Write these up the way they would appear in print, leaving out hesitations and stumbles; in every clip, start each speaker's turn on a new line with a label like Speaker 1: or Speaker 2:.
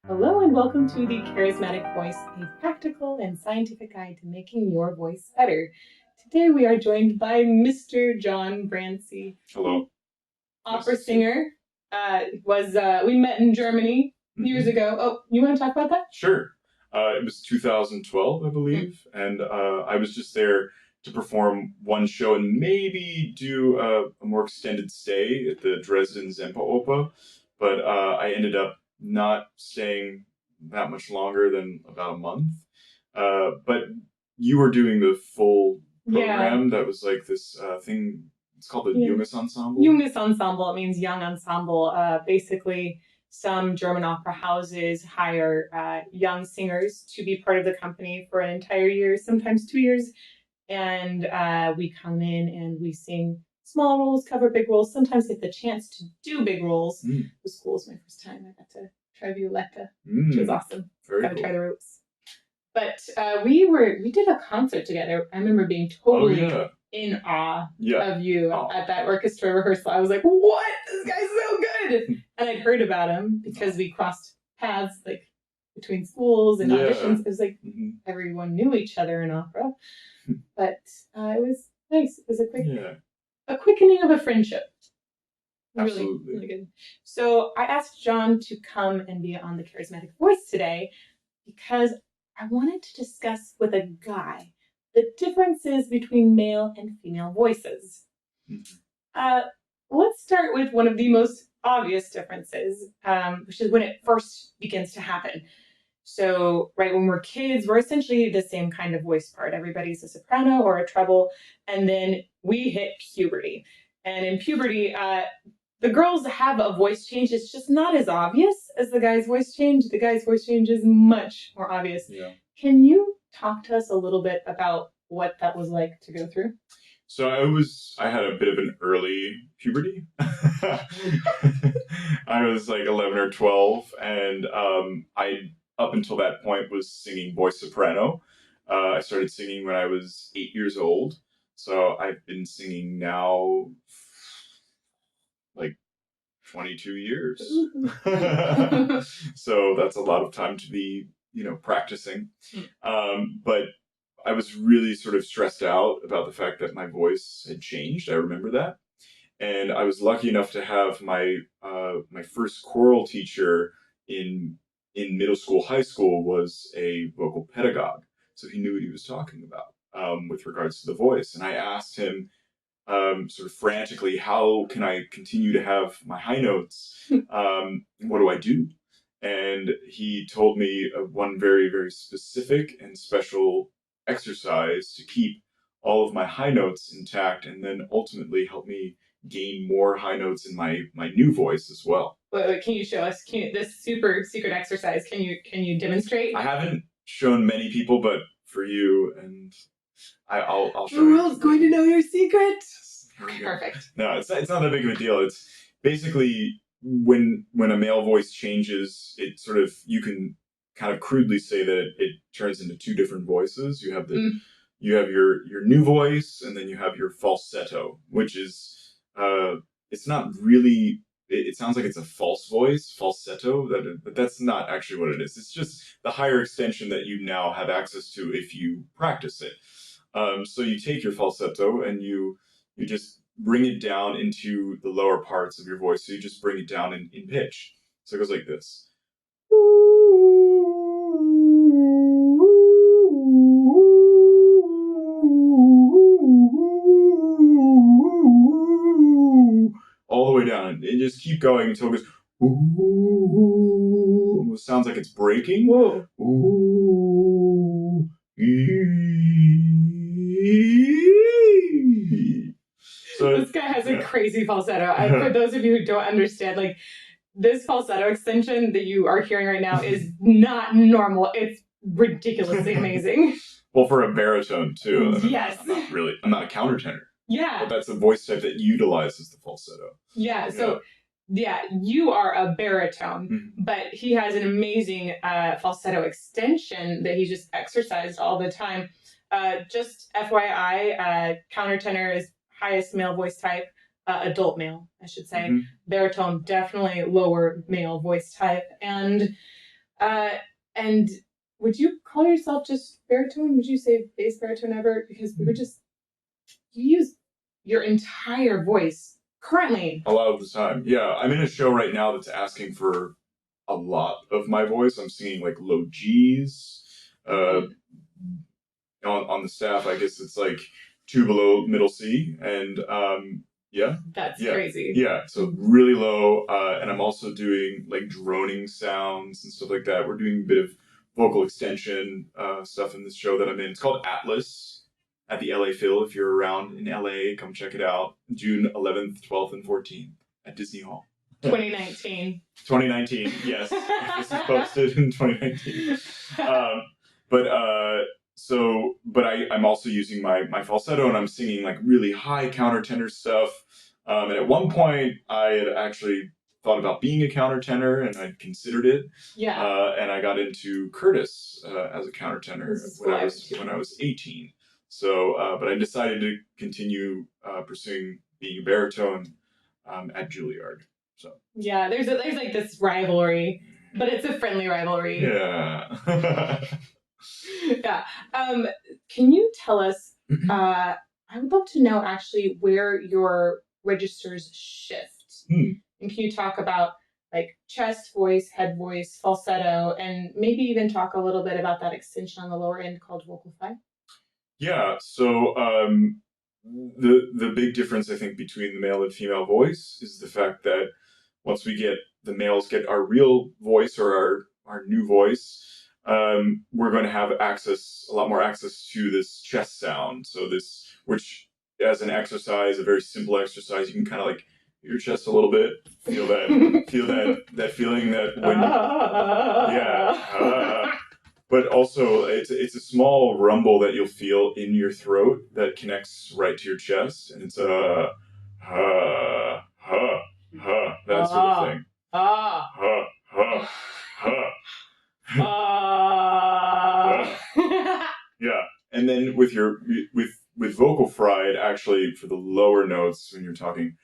Speaker 1: Hello and welcome to The Charismatic Voice, a practical and scientific guide to making your voice better. Today we are joined by Mr. John Brancy.
Speaker 2: Hello.
Speaker 1: Opera singer. We met in Germany years ago. Oh, you want to talk about that?
Speaker 2: Sure. It was 2012, I believe, and I was just there to perform one show and maybe do a more extended stay at the Dresden Semperoper, but I ended up not staying that much longer than about a month. But you were doing the full program. That was like this thing. It's called the Junges Ensemble.
Speaker 1: Junges Ensemble. It means young ensemble. Basically, some German opera houses hire young singers to be part of the company for an entire year, sometimes 2 years. And we come in and we sing small roles, cover big roles, sometimes get the chance to do big roles. It was cool. It was my first time. I got to try Violetta, which was awesome. Got to try the ropes. But we did a concert together. I remember being totally in awe of you at that orchestra rehearsal. I was like, what? This guy's so good. And I'd heard about him because we crossed paths like between schools and auditions. It was like everyone knew each other in opera. But it was nice. It was a quickening of a friendship.
Speaker 2: Absolutely.
Speaker 1: Really good. So I asked John to come and be on The Charismatic Voice today because I wanted to discuss with a guy the differences between male and female voices. Let's start with one of the most obvious differences, which is when it first begins to happen. So, right when we're kids, we're essentially the same kind of voice part. Everybody's a soprano or a treble, and then we hit puberty. And in puberty, the girls have a voice change. It's just not as obvious as the guy's voice change. The guy's voice change is much more obvious. Yeah. Can you talk to us a little bit about what that was like to go through?
Speaker 2: So I had a bit of an early puberty. I was like 11 or 12, and I, up until that point, was singing voice soprano. I started singing when I was 8 years old. So I've been singing now like 22 years. So that's a lot of time to be, practicing. But I was really sort of stressed out about the fact that my voice had changed. I remember that. And I was lucky enough to have my first choral teacher in middle school, high school was a vocal pedagogue. So he knew what he was talking about with regards to the voice. And I asked him sort of frantically, how can I continue to have my high notes? What do I do? And he told me one very, very specific and special exercise to keep all of my high notes intact and then ultimately help me gain more high notes in my new voice as well.
Speaker 1: Wait, can you show us this super secret exercise? Can you demonstrate?
Speaker 2: I haven't shown many people, but for you, and I'll show you.
Speaker 1: The world's going to know your secret. Perfect.
Speaker 2: No, it's not that big of a deal. It's basically when a male voice changes, it sort of, you can kind of crudely say that it turns into two different voices. You have you have your new voice, and then you have your falsetto, which is it's not really. It sounds like it's a false voice, falsetto, but that's not actually what it is. It's just the higher extension that you now have access to if you practice it. So you take your falsetto and you just bring it down into the lower parts of your voice. So you just bring it down in pitch. So it goes like this. All the way down, and just keep going until it goes. Ooh, almost sounds like it's breaking.
Speaker 1: Whoa.
Speaker 2: Ooh.
Speaker 1: So this guy has a crazy falsetto. For those of you who don't understand, like this falsetto extension that you are hearing right now is not normal. It's ridiculously amazing.
Speaker 2: Well, for a baritone too.
Speaker 1: Yes.
Speaker 2: I'm not a countertenor.
Speaker 1: Yeah.
Speaker 2: But that's a voice type that utilizes the falsetto.
Speaker 1: Yeah. So you are a baritone, but he has an amazing falsetto extension that he just exercised all the time. Just FYI, countertenor is highest male voice type, adult male, I should say. Baritone, definitely lower male voice type. And And would you call yourself just baritone? Would you say bass baritone ever? Because you use your entire voice currently.
Speaker 2: A lot of the time. Yeah, I'm in a show right now that's asking for a lot of my voice. I'm singing like low G's. On the staff, I guess it's like 2 below middle C, and
Speaker 1: That's
Speaker 2: yeah,
Speaker 1: crazy.
Speaker 2: yeah. So really low, and I'm also doing like droning sounds and stuff like that. We're doing a bit of vocal extension stuff in this show that I'm in. It's called Atlas at the LA Phil. If you're around in LA, come check it out. June 11th, 12th, and 14th at Disney Hall.
Speaker 1: 2019.
Speaker 2: 2019, yes. This is posted in 2019. But I'm also using my falsetto, and I'm singing like really high countertenor stuff. And at one point, I had actually thought about being a countertenor, and I'd considered it.
Speaker 1: Yeah.
Speaker 2: And I got into Curtis as a countertenor when I was 18. So, but I decided to continue pursuing being a baritone at Juilliard. So
Speaker 1: yeah, there's like this rivalry, but it's a friendly rivalry.
Speaker 2: Yeah.
Speaker 1: Yeah. Can you tell us? I would love to know actually where your registers shift. And can you talk about like chest voice, head voice, falsetto, and maybe even talk a little bit about that extension on the lower end called vocal fry?
Speaker 2: Yeah. So the big difference I think between the male and female voice is the fact that once the males get our real voice or our new voice, we're going to have a lot more access to this chest sound. So which as an exercise, a very simple exercise, you can kind of like your chest a little bit, feel that feeling that when but also it's a small rumble that you'll feel in your throat that connects right to your chest, and it's that sort of thing. Yeah, and then with vocal fry, it actually for the lower notes when you're talking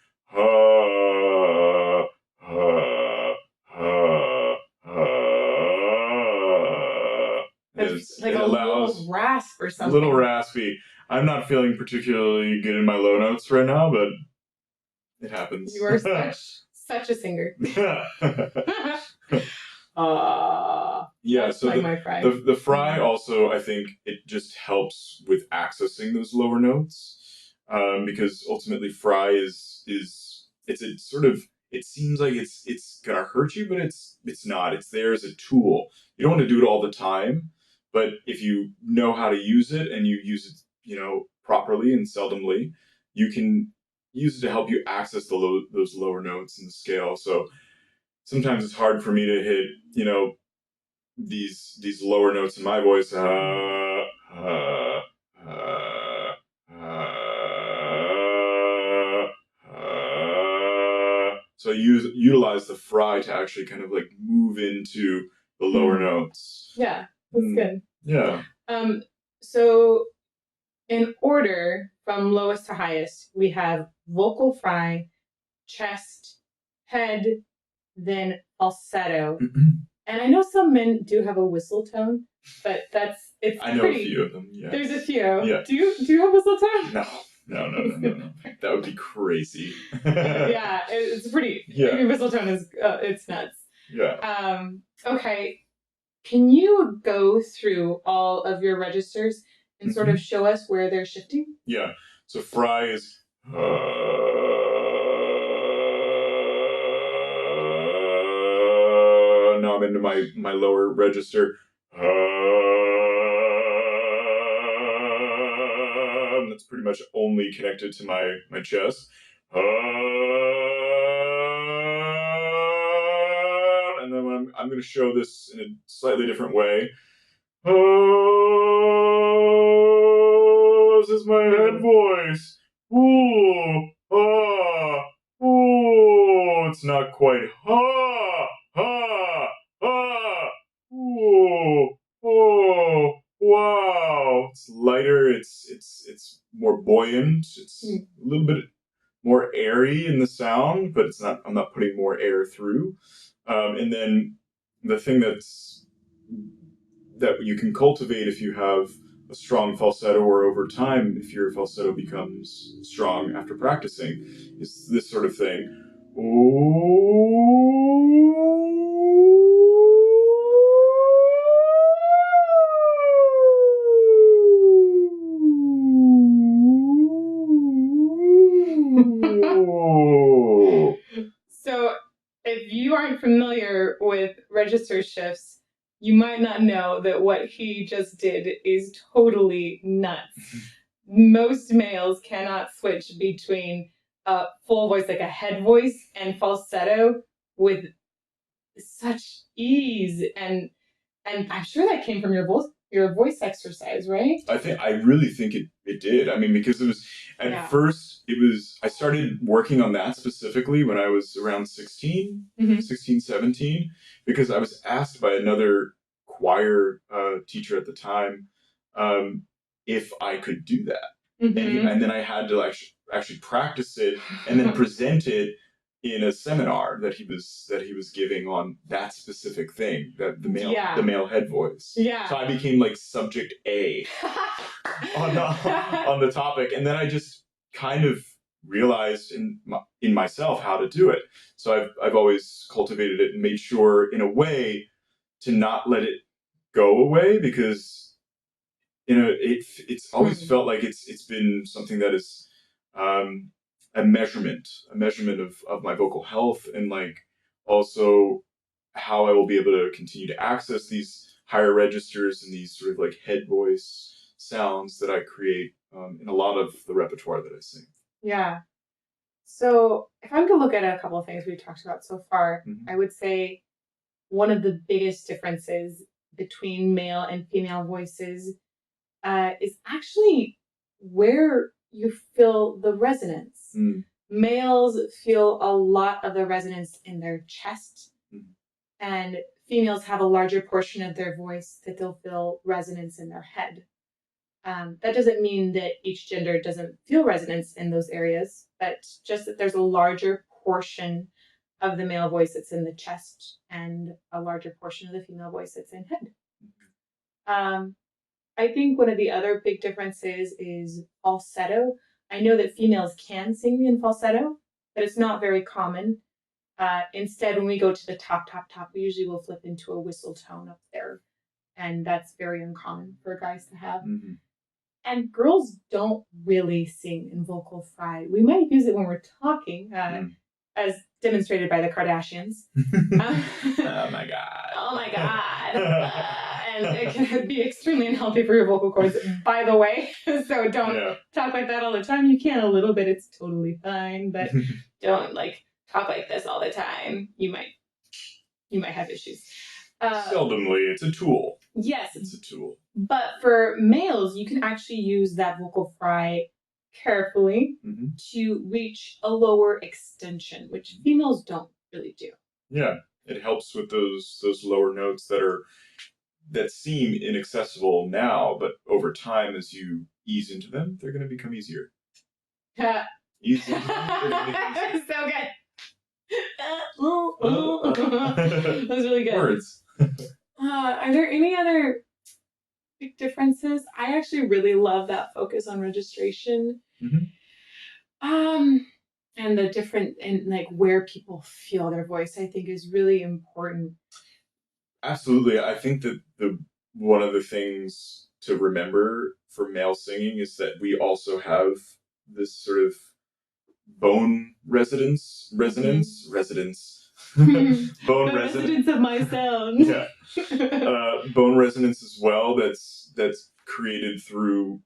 Speaker 1: it's like a little rasp or something.
Speaker 2: A little raspy. I'm not feeling particularly good in my low notes right now, but it happens.
Speaker 1: You are such a singer.
Speaker 2: Yeah, so
Speaker 1: like my fry.
Speaker 2: The fry also, I think it just helps with accessing those lower notes, because ultimately fry is it's a sort of, it seems like it's gonna hurt you, but it's not. It's there as a tool. You don't want to do it all the time, but if you know how to use it and you use it, properly and seldomly, you can use it to help you access those lower notes in the scale. So sometimes it's hard for me to hit, these lower notes in my voice. So I utilize the fry to actually kind of like move into the lower notes.
Speaker 1: Yeah, that's good.
Speaker 2: Yeah.
Speaker 1: So in order from lowest to highest, we have vocal fry, chest, head, then falsetto. And I know some men do have a whistle tone, but
Speaker 2: I know a few of them. Yeah.
Speaker 1: There's a few.
Speaker 2: Yeah.
Speaker 1: Do you have whistle tone?
Speaker 2: No. That would be crazy.
Speaker 1: Yeah, it's pretty.
Speaker 2: Yeah.
Speaker 1: Your whistle tone is it's nuts.
Speaker 2: Yeah.
Speaker 1: Okay. Can you go through all of your registers and sort of show us where they're shifting?
Speaker 2: Yeah. So fry is now I'm into my lower register. That's pretty much only connected to my chest. And then I'm going to show this in a slightly different way. This is my head voice. It's not quite wow. It's lighter. It's more buoyant. It's a little bit more airy in the sound, but I'm not putting more air through. And then the thing that's that you can cultivate if you have a strong falsetto, or over time if your falsetto becomes strong after practicing, is this sort of thing.
Speaker 1: So if you aren't familiar with register shifts, you might not know that what he just did is totally nuts. Most males cannot switch between a full voice, like a head voice, and falsetto with such ease. And I'm sure that came from your voice exercise, right?
Speaker 2: I really think it did. I mean, because it was, at first, I started working on that specifically when I was around 16, 17, because I was asked by another choir teacher at the time if I could do that. And then I had to actually practice it and then present it in a seminar that he was giving on that specific thing, that the male head voice.
Speaker 1: Yeah.
Speaker 2: So I became like subject A on the topic, and then I just kind of realized in myself how to do it. So I've always cultivated it and made sure, in a way, to not let it go away, because it's always felt like it's been something that is a measurement of my vocal health, and like also how I will be able to continue to access these higher registers and these sort of like head voice sounds that I create in a lot of the repertoire that I sing.
Speaker 1: Yeah. So if I'm to look at a couple of things we've talked about so far, I would say one of the biggest differences between male and female voices is actually where you feel the resonance. Males feel a lot of the resonance in their chest, and females have a larger portion of their voice that they'll feel resonance in their head. That doesn't mean that each gender doesn't feel resonance in those areas, but just that there's a larger portion of the male voice that's in the chest and a larger portion of the female voice that's in head. I think one of the other big differences is falsetto. I know that females can sing in falsetto, but it's not very common. Instead, when we go to the top, we usually will flip into a whistle tone up there. And that's very uncommon for guys to have. And girls don't really sing in vocal fry. We might use it when we're talking, as demonstrated by the Kardashians.
Speaker 2: Oh my God.
Speaker 1: Oh my God. And it can be extremely unhealthy for your vocal cords, by the way. So don't talk like that all the time. You can a little bit, it's totally fine, but don't like talk like this all the time. You might have issues.
Speaker 2: Seldomly, it's a tool.
Speaker 1: Yes.
Speaker 2: It's a tool.
Speaker 1: But for males, you can actually use that vocal fry carefully to reach a lower extension, which females don't really do.
Speaker 2: Yeah, it helps with those lower notes that seem inaccessible now, but over time, as you ease into them, they're going to become easier. Ease into them, they're going to become easier.
Speaker 1: So good. That was really good.
Speaker 2: Words.
Speaker 1: Are there any other big differences? I actually really love that focus on registration. And the different, and like where people feel their voice, I think is really important.
Speaker 2: Absolutely. I think that one of the things to remember for male singing is that we also have this sort of bone resonance. Bone resonance
Speaker 1: of my sound.
Speaker 2: Yeah. Bone resonance as well, that's created through,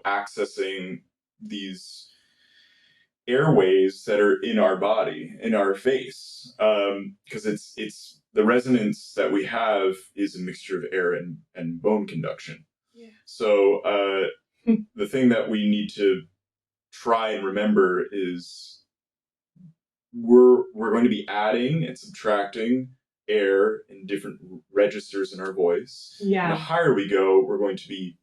Speaker 2: accessing these airways that are in our body, in our face, because it's the resonance that we have is a mixture of air and bone conduction. So the thing that we need to try and remember is we're going to be adding and subtracting air in different registers in our voice. And the higher we go, we're going to be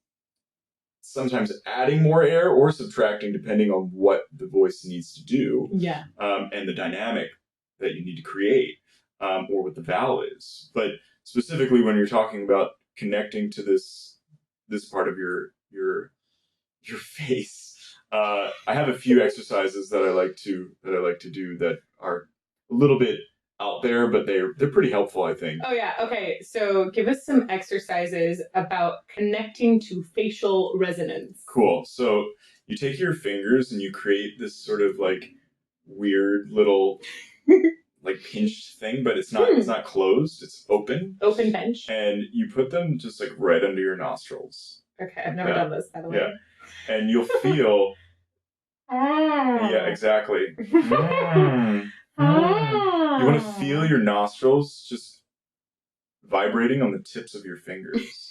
Speaker 2: sometimes adding more air or subtracting depending on what the voice needs to do. And the dynamic that you need to create, or what the vowel is. But specifically when you're talking about connecting to this part of your face, I have a few exercises that I like to do that are a little bit out there, but they're pretty helpful, I think.
Speaker 1: Oh yeah. Okay. So give us some exercises about connecting to facial resonance.
Speaker 2: Cool. So you take your fingers and you create this sort of like weird little like pinched thing, but it's not closed, it's open.
Speaker 1: Open bench.
Speaker 2: And you put them just like right under your nostrils.
Speaker 1: Okay, I've never done this, by the way.
Speaker 2: Yeah. And you'll feel yeah, exactly. You want to feel your nostrils just vibrating on the tips of your fingers.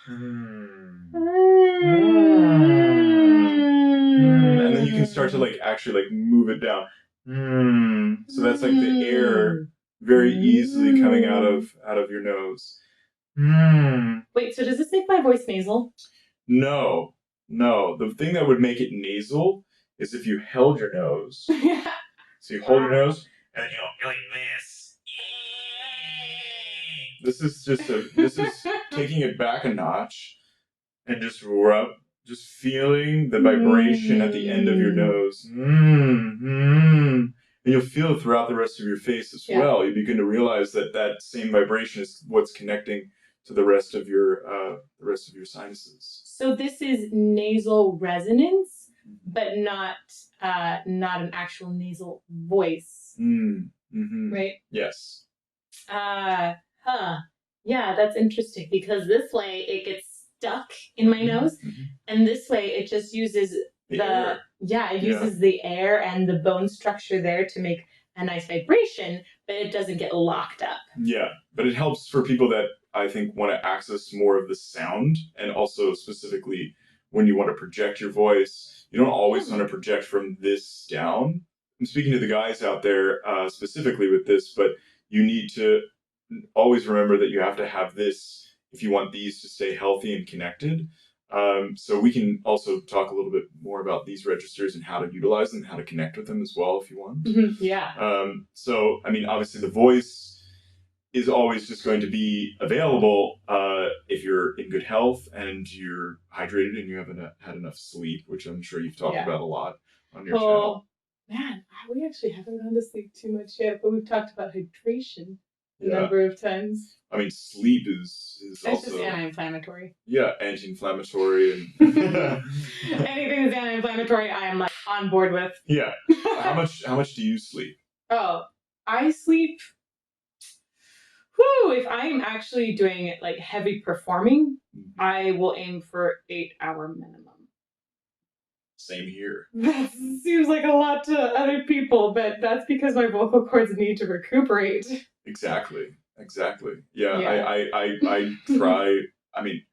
Speaker 2: And then you can start to like actually like move it down. So that's like the air very easily coming out of your nose.
Speaker 1: Wait, so does this make my voice nasal?
Speaker 2: No. The thing that would make it nasal is if you held your nose.
Speaker 1: Yeah.
Speaker 2: So you hold your nose and then you're like this. This is taking it back a notch and just feeling the vibration at the end of your nose. And you'll feel it throughout the rest of your face as well. You begin to realize that same vibration is what's connecting to the rest of your sinuses.
Speaker 1: So this is nasal resonance, but not an actual nasal voice. Right?
Speaker 2: Yes.
Speaker 1: Yeah, that's interesting because this way it gets stuck in my nose, and this way it just uses the air and the bone structure there to make a nice vibration, but it doesn't get locked up.
Speaker 2: Yeah, but it helps for people that I think want to access more of the sound, and also specifically when you want to project your voice. You don't always want to project from this down. I'm speaking to the guys out there specifically with this, but you need to always remember that you have to have this if you want these to stay healthy and connected. So we can also talk a little bit more about these registers and how to utilize them, how to connect with them as well if you want.
Speaker 1: Yeah.
Speaker 2: So, I mean, obviously the voice is always just going to be available if you're in good health and you're hydrated and you haven't had enough sleep, which I'm sure you've talked about a lot on your channel.
Speaker 1: Man, we actually haven't gone to sleep too much yet, but we've talked about hydration a number of times.
Speaker 2: I mean, sleep is
Speaker 1: it's
Speaker 2: also
Speaker 1: just anti-inflammatory.
Speaker 2: Yeah, anti-inflammatory and
Speaker 1: anything that's anti-inflammatory, I am like on board with.
Speaker 2: Yeah. How much do you sleep?
Speaker 1: Oh, I sleep. If I'm actually doing like heavy performing, I will aim for 8-hour minimum.
Speaker 2: Same here.
Speaker 1: That seems like a lot to other people, but that's because my vocal cords need to recuperate. Exactly.
Speaker 2: Yeah. I try. I mean,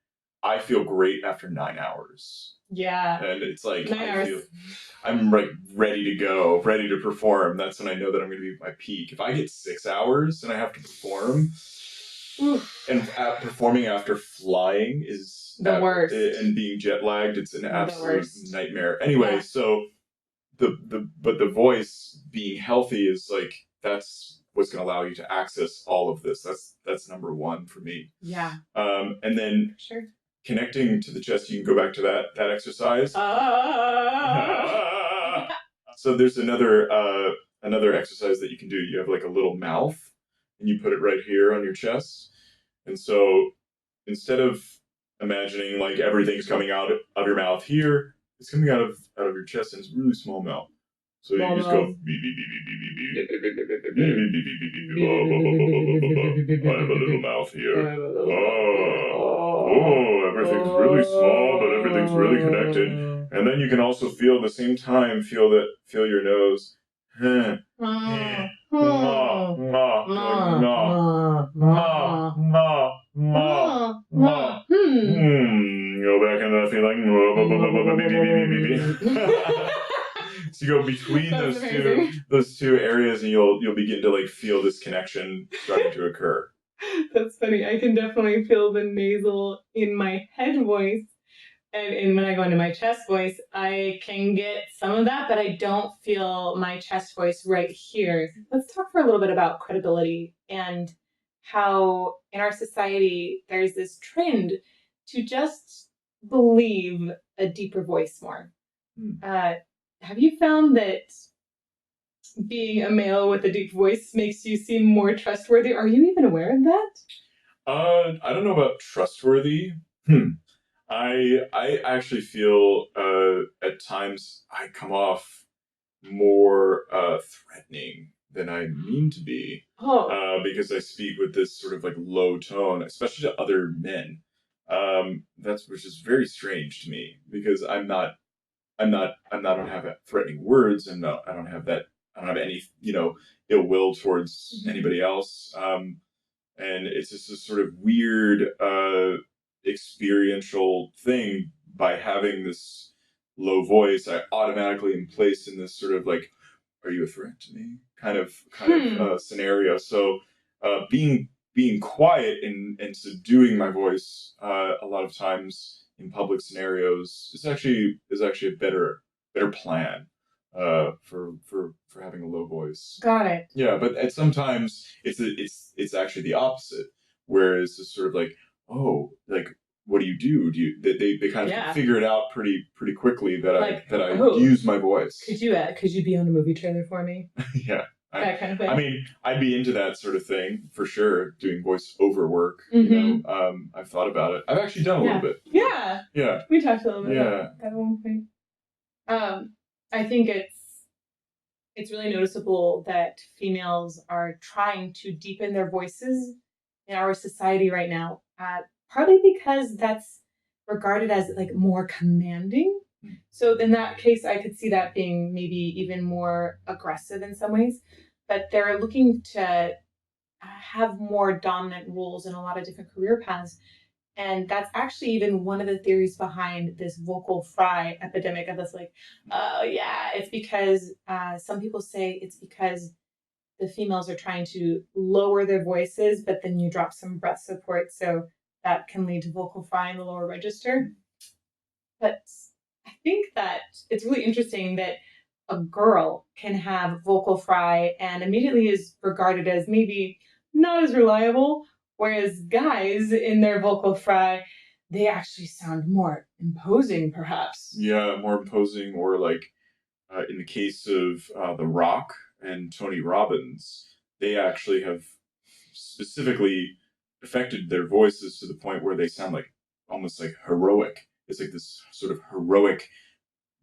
Speaker 2: I feel great after 9 hours.
Speaker 1: Yeah.
Speaker 2: And it's like
Speaker 1: 9 hours.
Speaker 2: I'm like ready to go, ready to perform. That's when I know that I'm going to be at my peak. If I get 6 hours and I have to perform, and performing after flying is
Speaker 1: the worst.
Speaker 2: And being jet lagged, it's an absolute nightmare. Anyway, so the voice being healthy is like that's what's going to allow you to access all of this. That's number one for me.
Speaker 1: Yeah.
Speaker 2: And then connecting to the chest, you can go back to that exercise. So there's another exercise that you can do. You have like a little mouth, and you put it right here on your chest. And so instead of imagining like everything's coming out of your mouth here, it's coming out of your chest, and it's a really small mouth. So you just go beep, beep, beep, beep, beep, beep, beep, beep, beep, beep, beep, beep, beep, I have a little mouth here. Everything's really small, but everything's really connected. And then you can also feel at the same time, feel your nose. Go back in that feeling. So you go between those two areas, and you'll begin to like feel this connection starting to occur.
Speaker 1: That's funny. I can definitely feel the nasal in my head voice, and when I go into my chest voice, I can get some of that, but I don't feel my chest voice right here. Let's talk for a little bit about credibility and how in our society there's this trend to just believe a deeper voice more. Have you found that being a male with a deep voice makes you seem more trustworthy? Are you even aware of that?
Speaker 2: I don't know about trustworthy. I actually feel at times I come off more threatening than I mean to be, because I speak with this sort of like low tone, especially to other men. That's which is very strange to me because I don't have threatening words, and I don't have that. I don't have any ill will towards anybody else. And it's just a sort of weird experiential thing. By having this low voice, I automatically am placed in this sort of like, are you a threat to me kind of scenario. So being quiet and subduing my voice a lot of times in public scenarios is actually a better plan for having a low voice.
Speaker 1: Got it.
Speaker 2: Yeah, but at sometimes it's actually the opposite, where it's just sort of like, oh, like what do you do? They kind of figure it out pretty quickly that I use my voice.
Speaker 1: Could you be on a movie trailer for me?
Speaker 2: Yeah.
Speaker 1: That kind of thing.
Speaker 2: I mean, I'd be into that sort of thing for sure, doing voiceover work. I've thought about it. I've actually done a little bit.
Speaker 1: Yeah.
Speaker 2: Yeah.
Speaker 1: We talked a little bit about that at one point. I think it's really noticeable that females are trying to deepen their voices in our society right now, partly because that's regarded as like more commanding. So in that case, I could see that being maybe even more aggressive in some ways. But they're looking to have more dominant roles in a lot of different career paths. And that's actually even one of the theories behind this vocal fry epidemic of this, like, oh yeah, it's because some people say it's because the females are trying to lower their voices, but then you drop some breath support, so that can lead to vocal fry in the lower register. But I think that it's really interesting that a girl can have vocal fry and immediately is regarded as maybe not as reliable, whereas guys in their vocal fry, they actually sound more imposing, perhaps.
Speaker 2: Yeah, more imposing, or like in the case of The Rock and Tony Robbins, they actually have specifically affected their voices to the point where they sound like almost like heroic. It's like this sort of heroic,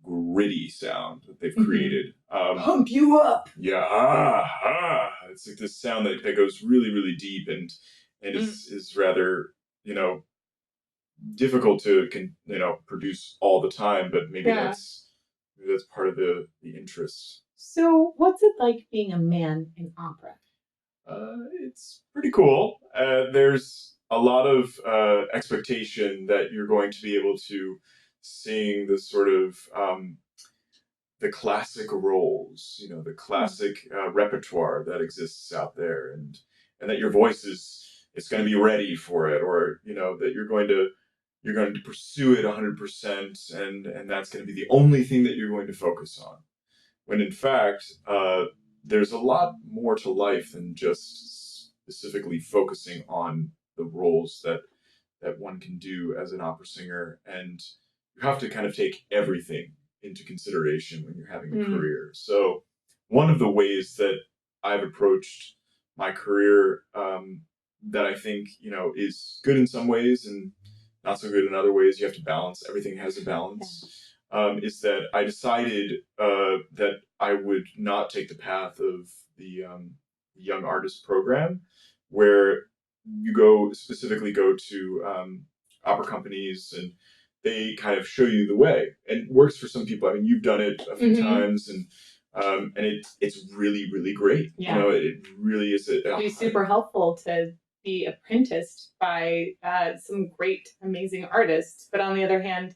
Speaker 2: gritty sound that they've created.
Speaker 1: Pump you up.
Speaker 2: Yeah, it's like this sound that goes really, really deep and is rather difficult to produce all the time. But maybe that's part of the interest.
Speaker 1: So, what's it like being a man in opera?
Speaker 2: It's pretty cool. There's a lot of expectation that you're going to be able to sing the sort of the classic roles, the classic repertoire that exists out there, and that your voice is going to be ready for it, or that you're going to pursue it 100%, and that's going to be the only thing that you're going to focus on. When in fact, there's a lot more to life than just specifically focusing on the roles that one can do as an opera singer, and you have to kind of take everything into consideration when you're having a career. So one of the ways that I've approached my career that I think is good in some ways and not so good in other ways, you have to balance. Everything has a balance. Is that I decided that I would not take the path of the young artist program, where you specifically go to opera companies and they kind of show you the way, and it works for some people. I mean, you've done it a few times, and it's really, really great.
Speaker 1: Yeah.
Speaker 2: It really is.
Speaker 1: It'd be super helpful to be apprenticed by some great, amazing artists. But on the other hand,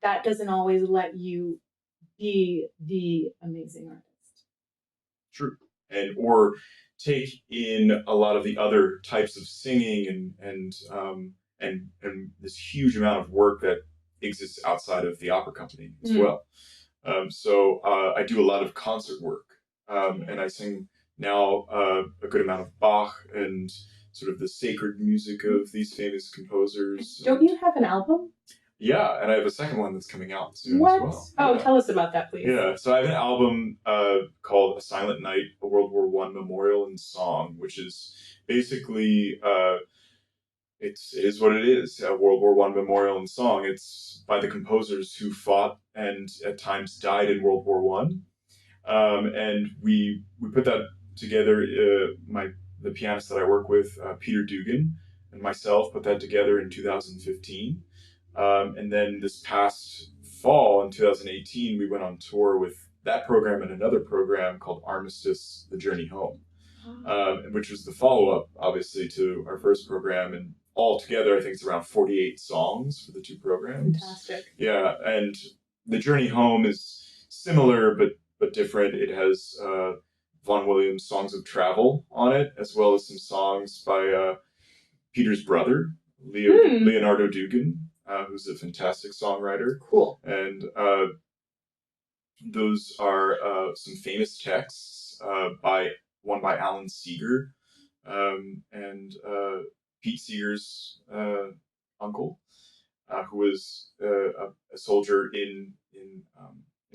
Speaker 1: that doesn't always let you be the amazing artist.
Speaker 2: True. Or take in a lot of the other types of singing and this huge amount of work that exists outside of the opera company as well. So I do a lot of concert work, and I sing now a good amount of Bach and sort of the sacred music of these famous composers.
Speaker 1: Don't you have an album?
Speaker 2: Yeah, and I have a second one that's coming out soon
Speaker 1: What?
Speaker 2: as well.
Speaker 1: Oh,
Speaker 2: yeah.
Speaker 1: tell us about that, please.
Speaker 2: Yeah, so I have an album called A Silent Night, a World War I Memorial and Song, which is basically, it is what it is, a World War I memorial and song. It's by the composers who fought and at times died in World War One. And we put that together, the pianist that I work with, Peter Dugan, and myself put that together in 2015. And then this past fall in 2018, we went on tour with that program and another program called Armistice: The Journey Home, which was the follow-up, obviously, to our first program. And all together, I think it's around 48 songs for the two programs.
Speaker 1: Fantastic.
Speaker 2: Yeah, and The Journey Home is similar but different. It has Vaughan Williams' Songs of Travel on it, as well as some songs by Peter's brother, Leonardo Dugan, who's a fantastic songwriter.
Speaker 1: Cool.
Speaker 2: And those are some famous texts, one by Alan Seeger, and Pete Seeger's uncle, who was a soldier in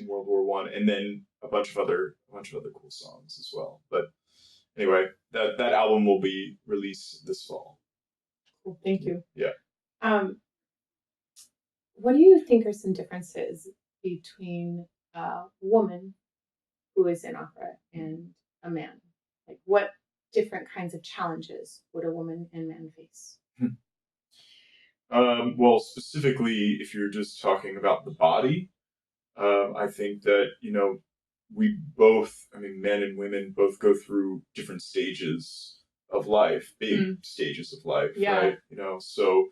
Speaker 2: World War One, and then a bunch of other cool songs as well. But anyway, that album will be released this fall.
Speaker 1: Cool. Thank you.
Speaker 2: Yeah.
Speaker 1: What do you think are some differences between a woman who is in opera and a man? Like, what different kinds of challenges would a woman and man face?
Speaker 2: Well, specifically, if you're just talking about the body, I think that, we both, men and women both go through different stages of life, big stages of life, right? So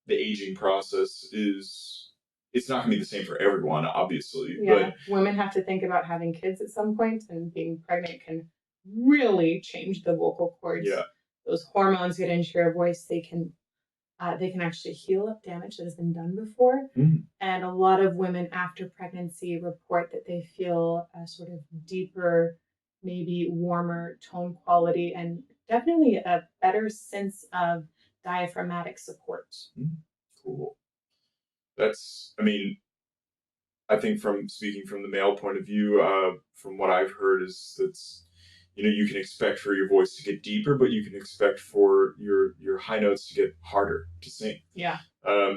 Speaker 2: the aging process it's not going to be the same for everyone, obviously.
Speaker 1: Yeah, but women have to think about having kids at some point, and being pregnant can really change the vocal cords.
Speaker 2: Yeah.
Speaker 1: Those hormones get into your voice. They can actually heal up damage that has been done before. And a lot of women after pregnancy report that they feel a sort of deeper, maybe warmer tone quality, and definitely a better sense of diaphragmatic support.
Speaker 2: Cool. That's, I think speaking from the male point of view, from what I've heard is that's, you can expect for your voice to get deeper, but you can expect for your high notes to get harder to sing.
Speaker 1: Yeah.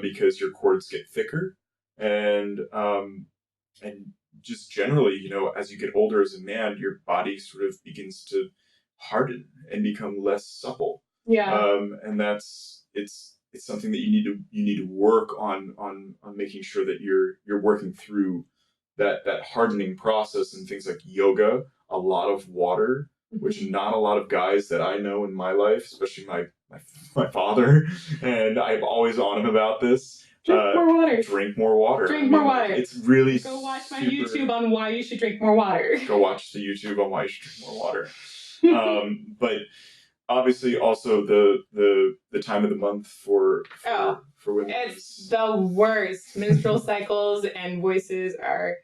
Speaker 2: Because your chords get thicker, and just generally, as you get older as a man, your body sort of begins to harden and become less supple.
Speaker 1: Yeah.
Speaker 2: And it's something that you need to work on making sure that you're working through that hardening process, and things like yoga, a lot of water, which not a lot of guys that I know in my life, especially my father, and I'm always on him about this.
Speaker 1: Drink more water.
Speaker 2: Drink more water.
Speaker 1: Drink more water.
Speaker 2: It's really
Speaker 1: Go watch my YouTube on why you should drink more water.
Speaker 2: Go watch the YouTube on why you should drink more water. But obviously, also the time of the month for women.
Speaker 1: It's the worst. Menstrual cycles and voices are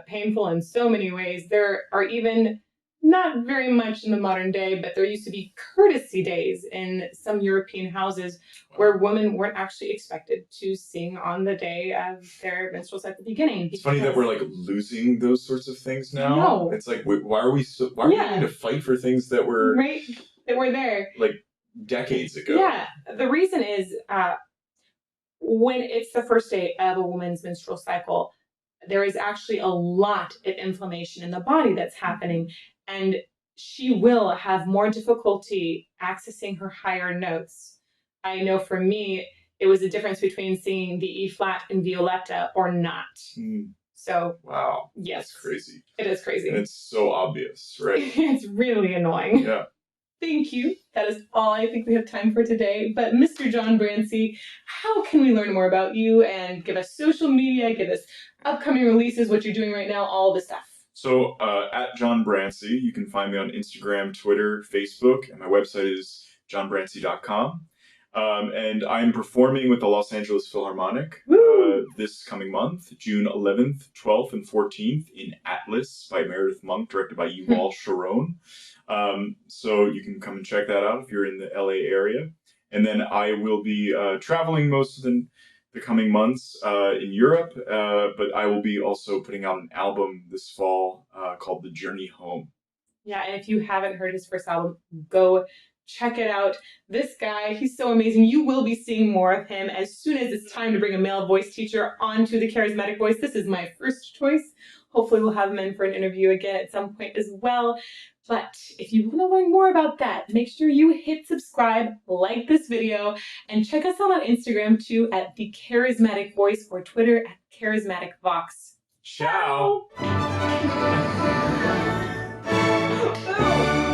Speaker 1: painful in so many ways. There are even, not very much in the modern day, but there used to be courtesy days in some European houses where women weren't actually expected to sing on the day of their menstrual cycle beginning.
Speaker 2: It's funny that we're losing those sorts of things now.
Speaker 1: No.
Speaker 2: It's why are we having to fight for things that were
Speaker 1: there
Speaker 2: decades ago?
Speaker 1: Yeah. The reason is when it's the first day of a woman's menstrual cycle, there is actually a lot of inflammation in the body that's happening, and she will have more difficulty accessing her higher notes. I know for me, it was a difference between singing the E flat and Violetta or not. So,
Speaker 2: wow.
Speaker 1: Yes.
Speaker 2: That's crazy.
Speaker 1: It is crazy.
Speaker 2: And it's so obvious, right?
Speaker 1: It's really annoying.
Speaker 2: Yeah.
Speaker 1: Thank you. That is all I think we have time for today. But Mr. John Brancy, how can we learn more about you and give us social media, give us upcoming releases, what you're doing right now, all the stuff?
Speaker 2: So at John Brancy, you can find me on Instagram, Twitter, Facebook, and my website is johnbrancy.com. And I'm performing with the Los Angeles Philharmonic this coming month, June 11th, 12th, and 14th in Atlas by Meredith Monk, directed by Yuval Sharon. So you can come and check that out if you're in the LA area. And then I will be traveling most of the coming months in Europe, but I will be also putting out an album this fall called The Journey Home.
Speaker 1: Yeah, and if you haven't heard his first album, go check it out. This guy, he's so amazing. You will be seeing more of him as soon as it's time to bring a male voice teacher onto the Charismatic Voice. This is my first choice. Hopefully we'll have him in for an interview again at some point as well. But if you want to learn more about that, make sure you hit subscribe, like this video, and check us out on Instagram too at The Charismatic Voice or Twitter at Charismatic Vox.
Speaker 2: Ciao!
Speaker 1: Ciao.